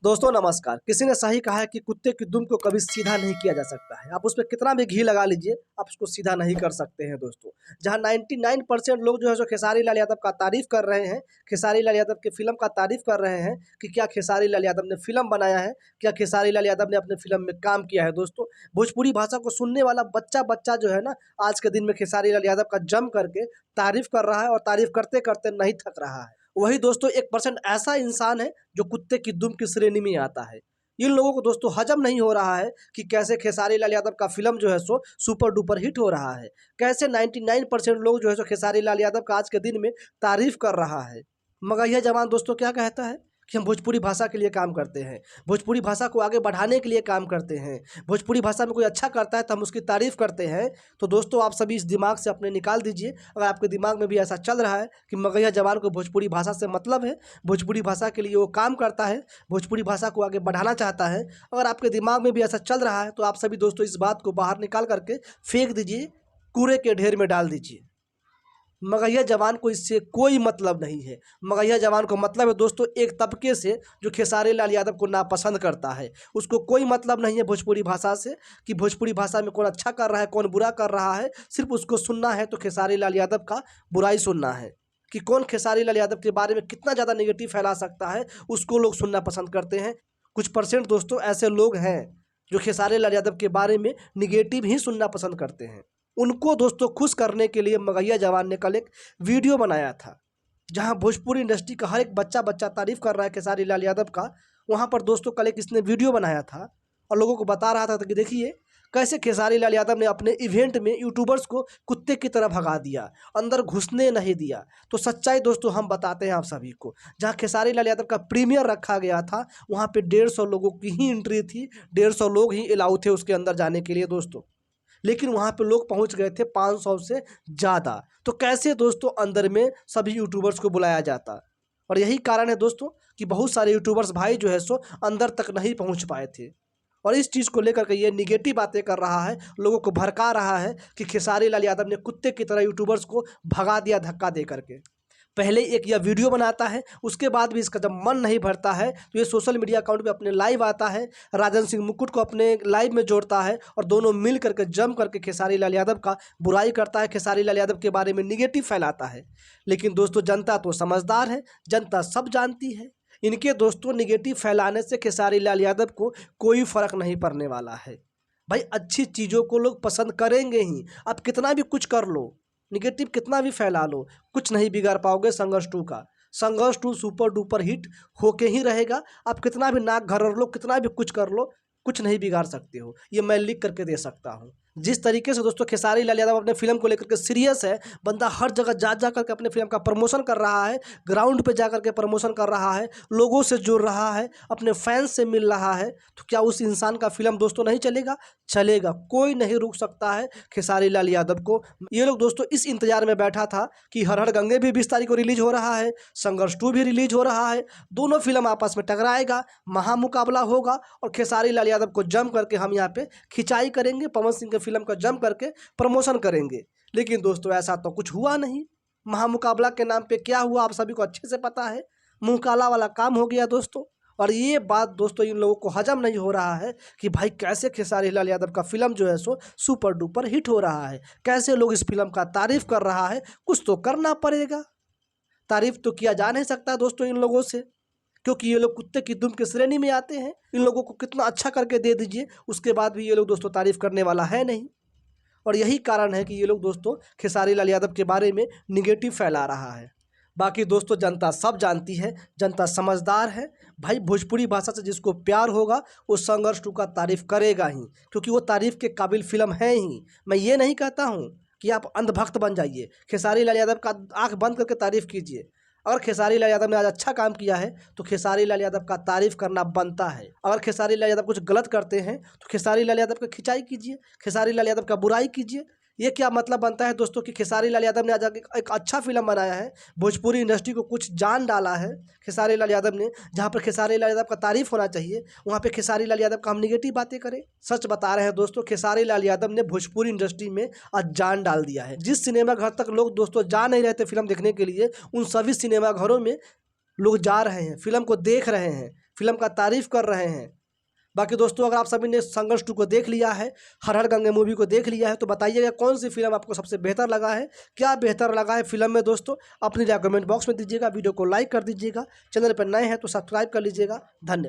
दोस्तों नमस्कार। किसी ने सही कहा है कि कुत्ते की दुम को कभी सीधा नहीं किया जा सकता है। आप उस पर कितना भी घी लगा लीजिए, आप उसको सीधा नहीं कर सकते हैं दोस्तों। जहां 99% लोग जो है सो खेसारी लाल यादव का तारीफ कर रहे हैं, खेसारी लाल यादव की फिल्म का तारीफ कर रहे हैं कि क्या खेसारी लाल यादव ने फिल्म बनाया है, क्या खेसारी लाल यादव ने अपने फिल्म में काम किया है। दोस्तों भोजपुरी भाषा को सुनने वाला बच्चा बच्चा जो है ना, आज के दिन में खेसारी लाल यादव का जम करके तारीफ कर रहा है और तारीफ करते करते नहीं थक रहा है। वही दोस्तों 1% ऐसा इंसान है जो कुत्ते की दुम की श्रेणी में आता है। इन लोगों को दोस्तों हजम नहीं हो रहा है कि कैसे खेसारी लाल यादव का फिल्म जो है सो सुपर डुपर हिट हो रहा है, कैसे 99% लोग जो है सो खेसारी लाल यादव का आज के दिन में तारीफ कर रहा है। मगर यह जवान दोस्तों क्या कहता है कि हम भोजपुरी भाषा के लिए काम करते हैं, भोजपुरी भाषा को आगे बढ़ाने के लिए काम करते हैं, भोजपुरी भाषा में कोई अच्छा करता है तो हम उसकी तारीफ करते हैं। तो दोस्तों आप सभी इस दिमाग से अपने निकाल दीजिए। अगर आपके दिमाग में भी ऐसा चल रहा है कि मगैया जवान को भोजपुरी भाषा से मतलब है, भोजपुरी भाषा के लिए वो काम करता है, भोजपुरी भाषा को आगे बढ़ाना चाहता है, अगर आपके दिमाग में भी ऐसा चल रहा है तो आप सभी दोस्तों इस बात को बाहर निकाल करके फेंक दीजिए, कूड़े के ढेर में डाल दीजिए। मगैया जवान को इससे कोई मतलब नहीं है। मगैया जवान को मतलब है दोस्तों एक तबके से जो खेसारी लाल यादव को नापसंद करता है। उसको कोई मतलब नहीं है भोजपुरी भाषा से कि भोजपुरी भाषा में कौन अच्छा कर रहा है कौन बुरा कर रहा है। सिर्फ उसको सुनना है तो खेसारी लाल यादव का बुराई सुनना है कि कौन खेसारी लाल यादव के बारे में कितना ज़्यादा नेगेटिव फैला सकता है, उसको लोग सुनना पसंद करते हैं। कुछ परसेंट दोस्तों ऐसे लोग हैं जो खेसारी लाल यादव के बारे में निगेटिव ही सुनना पसंद करते हैं। उनको दोस्तों खुश करने के लिए मगैया जवान ने कल एक वीडियो बनाया था जहां भोजपुरी इंडस्ट्री का हर एक बच्चा बच्चा तारीफ कर रहा है खेसारी लाल यादव का। वहां पर दोस्तों कल एक इसने वीडियो बनाया था और लोगों को बता रहा था कि देखिए कैसे खेसारी लाल यादव ने अपने इवेंट में यूट्यूबर्स को कुत्ते की तरह भगा दिया, अंदर घुसने नहीं दिया। तो सच्चाई दोस्तों हम बताते हैं आप सभी को। जहां खेसारी लाल यादव का प्रीमियर रखा गया था वहां पे 150 लोगों की ही एंट्री थी, 150 लोग ही अलाउ थे उसके अंदर जाने के लिए दोस्तों। लेकिन वहाँ पे लोग पहुँच गए थे 500 से ज़्यादा। तो कैसे दोस्तों अंदर में सभी यूट्यूबर्स को बुलाया जाता। और यही कारण है दोस्तों कि बहुत सारे यूट्यूबर्स भाई जो है सो अंदर तक नहीं पहुँच पाए थे। और इस चीज़ को लेकर के ये निगेटिव बातें कर रहा है, लोगों को भड़का रहा है कि खेसारी लाल यादव ने कुत्ते की तरह यूट्यूबर्स को भगा दिया धक्का दे करके। पहले एक यह वीडियो बनाता है, उसके बाद भी इसका जब मन नहीं भरता है तो ये सोशल मीडिया अकाउंट पे अपने लाइव आता है, राजन सिंह मुकुट को अपने लाइव में जोड़ता है और दोनों मिल करके जम करके खेसारी लाल यादव का बुराई करता है, खेसारी लाल यादव के बारे में निगेटिव फैलाता है। लेकिन दोस्तों जनता तो समझदार है, जनता सब जानती है। इनके दोस्तों निगेटिव फैलाने से खेसारी लाल यादव को कोई फ़र्क नहीं पड़ने वाला है। भाई अच्छी चीज़ों को लोग पसंद करेंगे ही, आप कितना भी कुछ कर लो, निगेटिव कितना भी फैला लो, कुछ नहीं बिगाड़ पाओगे संघर्ष 2 का। संघर्ष 2 सुपर डुपर हिट होके ही रहेगा। आप कितना भी नाक घरर लो, कितना भी कुछ कर लो, कुछ नहीं बिगाड़ सकते हो। ये मैं लिख करके दे सकता हूँ। जिस तरीके से दोस्तों खेसारी लाल यादव अपने फिल्म को लेकर के सीरियस है, बंदा हर जगह जा करके अपने फिल्म का प्रमोशन कर रहा है, ग्राउंड पे जा करके प्रमोशन कर रहा है, लोगों से जुड़ रहा है, अपने फैंस से मिल रहा है, तो क्या उस इंसान का फिल्म दोस्तों नहीं चलेगा? चलेगा। कोई नहीं रोक सकता है खेसारी लाल यादव को। ये लोग दोस्तों इस इंतजार में बैठा था कि हर हर गंगे भी 20 तारीख को रिलीज हो रहा है, संघर्ष 2 भी रिलीज हो रहा है, दोनों फिल्म आपस में टकराएगा, महामुकाबला होगा और खेसारी लाल यादव को जम करके हम यहाँ पे खिंचाई करेंगे, पवन सिंह के फिल्म का जम करके प्रमोशन करेंगे। लेकिन दोस्तों ऐसा तो कुछ हुआ नहीं। महामुकाबला के नाम पे क्या हुआ आप सभी को अच्छे से पता है, मुंह काला वाला काम हो गया दोस्तों। और ये बात दोस्तों इन लोगों को हजम नहीं हो रहा है कि भाई कैसे खेसारी लाल यादव का फिल्म जो है सो सुपर डुपर हिट हो रहा है, कैसे लोग इस फिल्म का तारीफ कर रहा है। कुछ तो करना पड़ेगा, तारीफ तो किया जा नहीं सकता दोस्तों इन लोगों से, क्योंकि ये लोग कुत्ते की दुम की श्रेणी में आते हैं। इन लोगों को कितना अच्छा करके दे दीजिए, उसके बाद भी ये लोग दोस्तों तारीफ करने वाला है नहीं। और यही कारण है कि ये लोग दोस्तों खेसारी लाल यादव के बारे में निगेटिव फैला रहा है। बाकी दोस्तों जनता सब जानती है, जनता समझदार है। भाई भोजपुरी भाषा से जिसको प्यार होगा वो संघर्ष 2 का तारीफ करेगा ही, क्योंकि वो तारीफ के काबिल फिल्म है ही। मैं ये नहीं कहता हूँ कि आप अंधभक्त बन जाइए, खेसारी लाल यादव का आँख बंद करके तारीफ कीजिए। अगर खेसारी लाल यादव ने आज अच्छा काम किया है तो खेसारी लाल यादव का तारीफ करना बनता है। अगर खेसारी लाल यादव कुछ गलत करते हैं तो खेसारी लाल यादव की खिंचाई कीजिए, खेसारी लाल यादव का बुराई कीजिए। ये क्या मतलब बनता है दोस्तों कि खेसारी लाल यादव ने आज एक अच्छा फिल्म बनाया है, भोजपुरी इंडस्ट्री को कुछ जान डाला है खेसारी लाल यादव ने। जहाँ पर खेसारी लाल यादव का तारीफ होना चाहिए वहाँ पे खेसारी लाल यादव का हम निगेटिव बातें करें। सच बता रहे हैं दोस्तों, खेसारी लाल यादव ने भोजपुरी इंडस्ट्री में आज जान डाल दिया है। जिस सिनेमा घर तक लोग दोस्तों जा नहीं रहे थे फिल्म देखने के लिए, उन सभी सिनेमा घरों में लोग जा रहे हैं, फिल्म को देख रहे हैं। फिल्म का तारीफ़ कर रहे हैं। बाकी दोस्तों, अगर आप सभी ने संघर्ष 2 को देख लिया है, हर हर गंगे मूवी को देख लिया है, तो बताइएगा कौन सी फिल्म आपको सबसे बेहतर लगा है, क्या बेहतर लगा है फिल्म में दोस्तों। अपनी राय कमेंट बॉक्स में दीजिएगा, वीडियो को लाइक कर दीजिएगा, चैनल पर नए हैं तो सब्सक्राइब कर लीजिएगा। धन्यवाद।